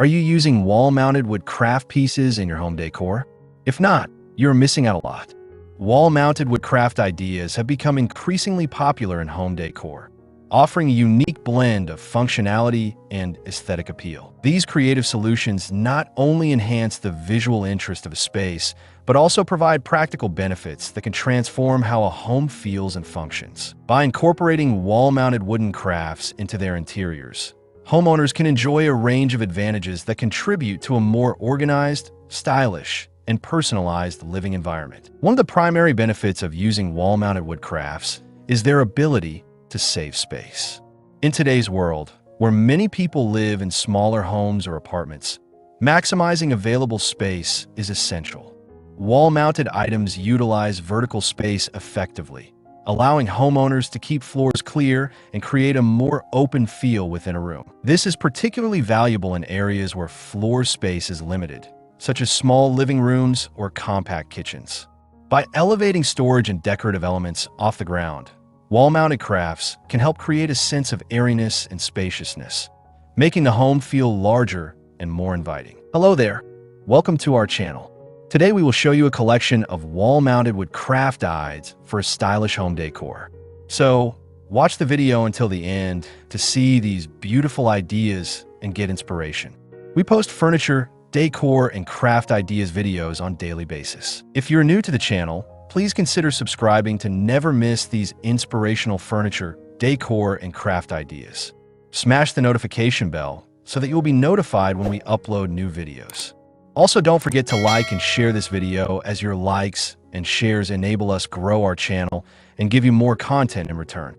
Are you using wall-mounted wood craft pieces in your home decor? If not, you're missing out a lot. Wall-mounted wood craft ideas have become increasingly popular in home decor, offering a unique blend of functionality and aesthetic appeal. These creative solutions not only enhance the visual interest of a space, but also provide practical benefits that can transform how a home feels and functions. By incorporating wall-mounted wooden crafts into their interiors, homeowners can enjoy a range of advantages that contribute to a more organized, stylish, and personalized living environment. One of the primary benefits of using wall-mounted wood crafts is their ability to save space. In today's world, where many people live in smaller homes or apartments, maximizing available space is essential. Wall-mounted items utilize vertical space effectively, allowing homeowners to keep floors clear and create a more open feel within a room. This is particularly valuable in areas where floor space is limited, such as small living rooms or compact kitchens. By elevating storage and decorative elements off the ground, wall-mounted crafts can help create a sense of airiness and spaciousness, making the home feel larger and more inviting. Hello there, welcome to our channel. Today we will show you a collection of wall-mounted wood craft guides for a stylish home decor. So, watch the video until the end to see these beautiful ideas and get inspiration. We post furniture, decor, and craft ideas videos on a daily basis. If you're new to the channel, please consider subscribing to never miss these inspirational furniture, decor, and craft ideas. Smash the notification bell so that you'll be notified when we upload new videos. Also, don't forget to like and share this video, as your likes and shares enable us grow our channel and give you more content in return.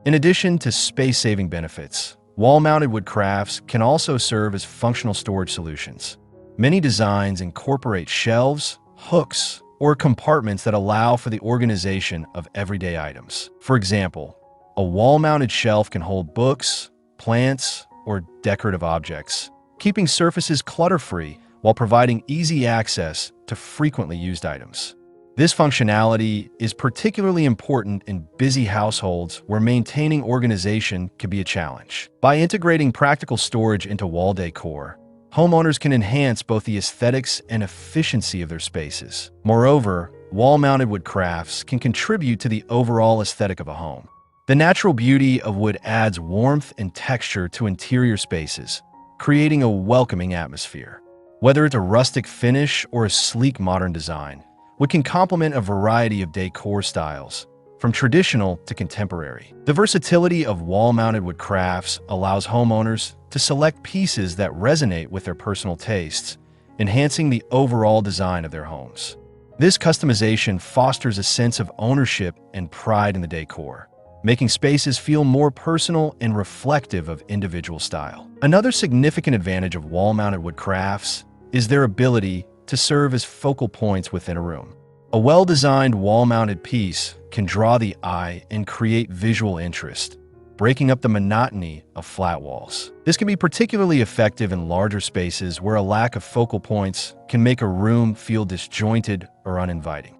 In addition to space-saving benefits, wall-mounted wood crafts can also serve as functional storage solutions. Many designs incorporate shelves, hooks, or compartments that allow for the organization of everyday items. For example, a wall-mounted shelf can hold books, plants, or decorative objects, keeping surfaces clutter-free while providing easy access to frequently used items. This functionality is particularly important in busy households where maintaining organization can be a challenge. By integrating practical storage into wall decor, homeowners can enhance both the aesthetics and efficiency of their spaces. Moreover, wall-mounted wood crafts can contribute to the overall aesthetic of a home. The natural beauty of wood adds warmth and texture to interior spaces, creating a welcoming atmosphere. Whether it's a rustic finish or a sleek modern design, wood can complement a variety of decor styles, from traditional to contemporary. The versatility of wall-mounted wood crafts allows homeowners to select pieces that resonate with their personal tastes, enhancing the overall design of their homes. This customization fosters a sense of ownership and pride in the decor, making spaces feel more personal and reflective of individual style. Another significant advantage of wall-mounted wood crafts is their ability to serve as focal points within a room. A well-designed wall-mounted piece can draw the eye and create visual interest, breaking up the monotony of flat walls. This can be particularly effective in larger spaces where a lack of focal points can make a room feel disjointed or uninviting.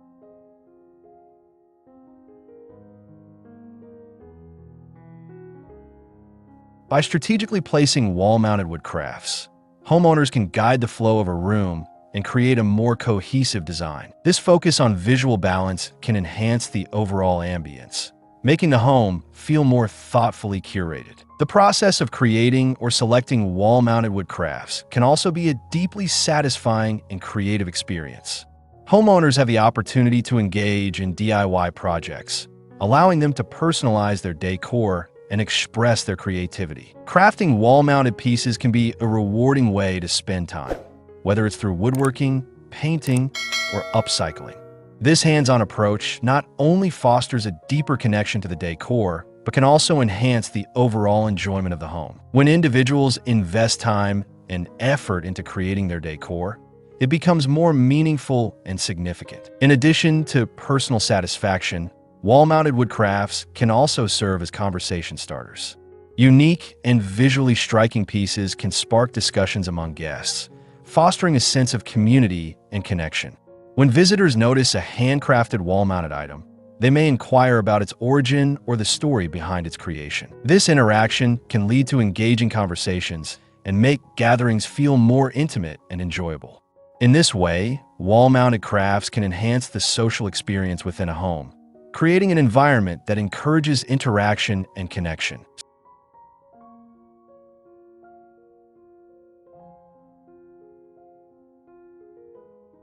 By strategically placing wall-mounted wood crafts, homeowners can guide the flow of a room and create a more cohesive design. This focus on visual balance can enhance the overall ambience, making the home feel more thoughtfully curated. The process of creating or selecting wall-mounted wood crafts can also be a deeply satisfying and creative experience. Homeowners have the opportunity to engage in DIY projects, allowing them to personalize their decor and express their creativity. Crafting wall-mounted pieces can be a rewarding way to spend time, whether it's through woodworking, painting, or upcycling. This hands-on approach not only fosters a deeper connection to the decor, but can also enhance the overall enjoyment of the home. When individuals invest time and effort into creating their decor, it becomes more meaningful and significant. In addition to personal satisfaction, wall-mounted wood crafts can also serve as conversation starters. Unique and visually striking pieces can spark discussions among guests, fostering a sense of community and connection. When visitors notice a handcrafted wall-mounted item, they may inquire about its origin or the story behind its creation. This interaction can lead to engaging conversations and make gatherings feel more intimate and enjoyable. In this way, wall-mounted crafts can enhance the social experience within a home, creating an environment that encourages interaction and connection.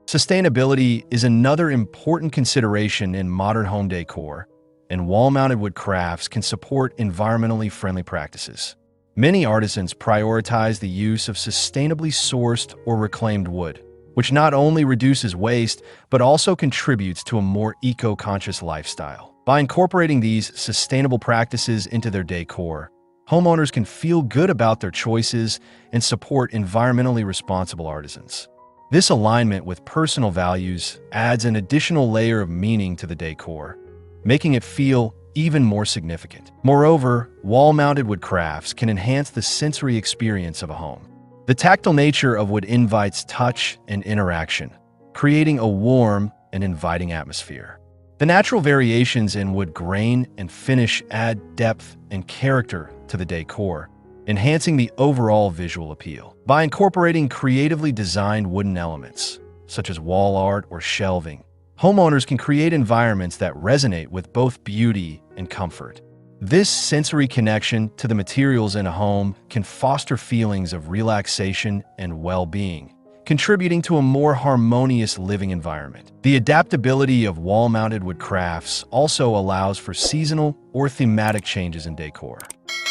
Sustainability is another important consideration in modern home decor, and wall-mounted wood crafts can support environmentally friendly practices. Many artisans prioritize the use of sustainably sourced or reclaimed wood, which not only reduces waste, but also contributes to a more eco-conscious lifestyle. By incorporating these sustainable practices into their decor, homeowners can feel good about their choices and support environmentally responsible artisans. This alignment with personal values adds an additional layer of meaning to the decor, making it feel even more significant. Moreover, wall-mounted wood crafts can enhance the sensory experience of a home. The tactile nature of wood invites touch and interaction, creating a warm and inviting atmosphere. The natural variations in wood grain and finish add depth and character to the decor, enhancing the overall visual appeal. By incorporating creatively designed wooden elements, such as wall art or shelving, homeowners can create environments that resonate with both beauty and comfort. This sensory connection to the materials in a home can foster feelings of relaxation and well-being, contributing to a more harmonious living environment. The adaptability of wall-mounted wood crafts also allows for seasonal or thematic changes in decor.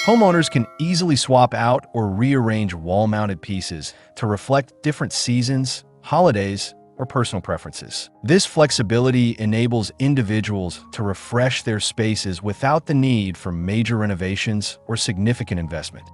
Homeowners can easily swap out or rearrange wall-mounted pieces to reflect different seasons, holidays, or personal preferences. This flexibility enables individuals to refresh their spaces without the need for major renovations or significant investment.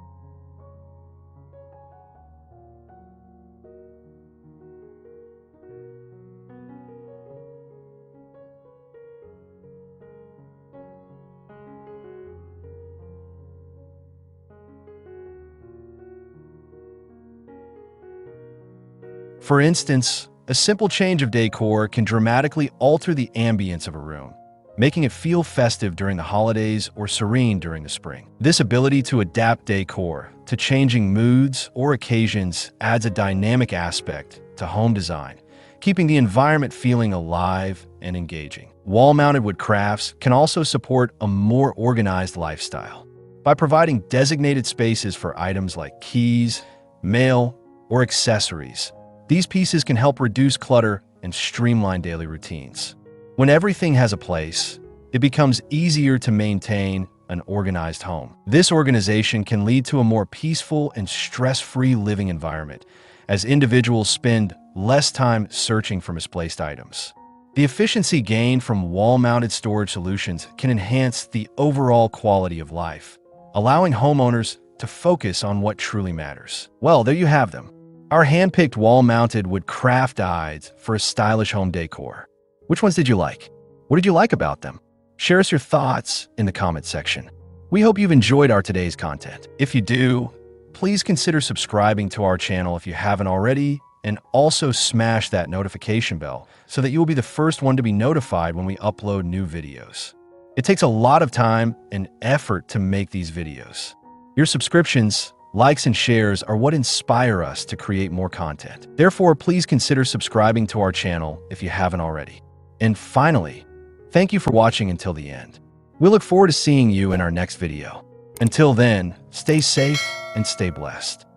For instance, a simple change of decor can dramatically alter the ambience of a room, making it feel festive during the holidays or serene during the spring. This ability to adapt decor to changing moods or occasions adds a dynamic aspect to home design, keeping the environment feeling alive and engaging. Wall-mounted wood crafts can also support a more organized lifestyle. By providing designated spaces for items like keys, mail, or accessories, these pieces can help reduce clutter and streamline daily routines. When everything has a place, it becomes easier to maintain an organized home. This organization can lead to a more peaceful and stress-free living environment, as individuals spend less time searching for misplaced items. The efficiency gained from wall-mounted storage solutions can enhance the overall quality of life, allowing homeowners to focus on what truly matters. Well, there you have them. Our hand-picked wall-mounted wood craft guides for a stylish home decor. Which ones did you like? What did you like about them? Share us your thoughts in the comment section. We hope you've enjoyed our today's content. If you do, please consider subscribing to our channel if you haven't already, and also smash that notification bell so that you will be the first one to be notified when we upload new videos. It takes a lot of time and effort to make these videos. Your subscriptions, likes, and shares are what inspire us to create more content. Therefore, please consider subscribing to our channel if you haven't already. And finally, thank you for watching until the end. We look forward to seeing you in our next video. Until then, stay safe and stay blessed.